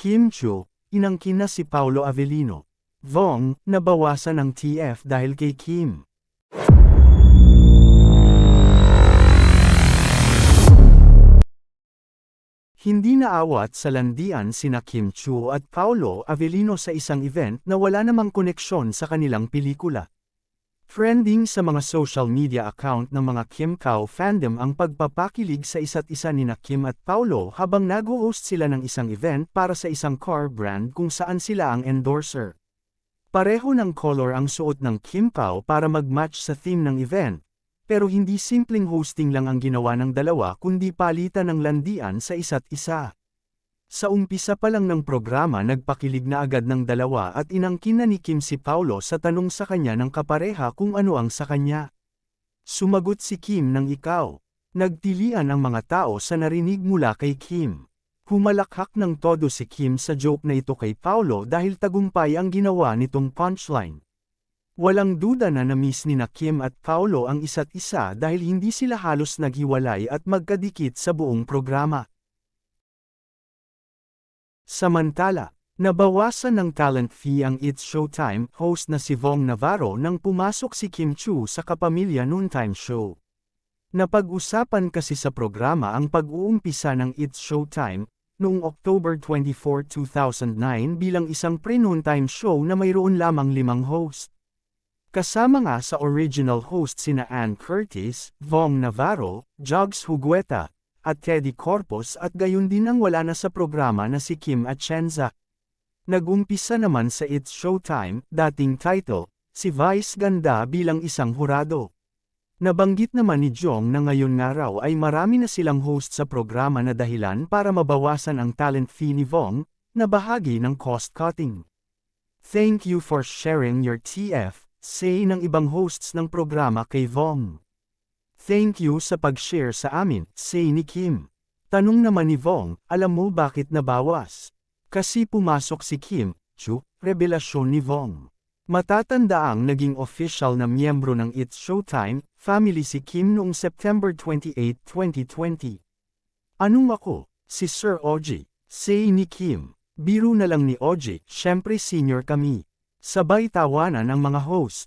Kim Chiu, inangkin na si Paolo Avellino. Vong, nabawasan ang TF dahil kay Kim. Hindi naawat sa landian sina Kim Chiu at Paolo Avellino sa isang event na wala namang koneksyon sa kanilang pelikula. Trending sa mga social media account ng mga Kim Chiu fandom ang pagpapakilig sa isa't isa nina Kim at Paolo habang nag-host sila ng isang event para sa isang car brand kung saan sila ang endorser. Pareho ng color ang suot ng Kim Chiu para mag-match sa theme ng event, pero hindi simpleng hosting lang ang ginawa ng dalawa kundi palitan ng landian sa isa't isa. Sa umpisa pa lang ng programa nagpakilig na agad ng dalawa at inangkin na ni Kim si Paolo sa tanong sa kanya ng kapareha kung ano ang sa kanya. Sumagot si Kim ng ikaw. Nagtilian ang mga tao sa narinig mula kay Kim. Humalakhak ng todo si Kim sa joke na ito kay Paolo dahil tagumpay ang ginawa nitong punchline. Walang duda na na-miss ni na Kim at Paolo ang isa't isa dahil hindi sila halos naghiwalay at magkadikit sa buong programa. Samantala, nabawasan ng talent fee ang It's Showtime host na si Vong Navarro nang pumasok si Kim Chiu sa Kapamilya Noontime Show. Napag-usapan kasi sa programa ang pag-uumpisa ng It's Showtime noong October 24, 2009 bilang isang pre-noontime show na mayroon lamang 5 host. Kasama nga sa original host sina Ann Curtis, Vong Navarro, Jugs Hugueta, at Teddy Corpus at gayon din ang wala na sa programa na si Kim Atienza. Nag-umpisa naman sa It's Showtime, dating title, si Vice Ganda bilang isang hurado. Nabanggit naman ni Jong na ngayon nga raw ay marami na silang host sa programa na dahilan para mabawasan ang talent fee ni Vong, na bahagi ng cost cutting. Thank you for sharing your TF, say ng ibang hosts ng programa kay Vong. Thank you sa pag-share sa amin, say ni Kim. Tanong naman ni Vong, alam mo bakit nabawas? Kasi pumasok si Kim Chiu, revelasyon ni Vong. Matatandaang naging official na miyembro ng It's Showtime family si Kim noong September 28, 2020. Anong ako? Si Sir OG, say ni Kim. Biro na lang ni OG, syempre senior kami. Sabay tawanan ang mga host.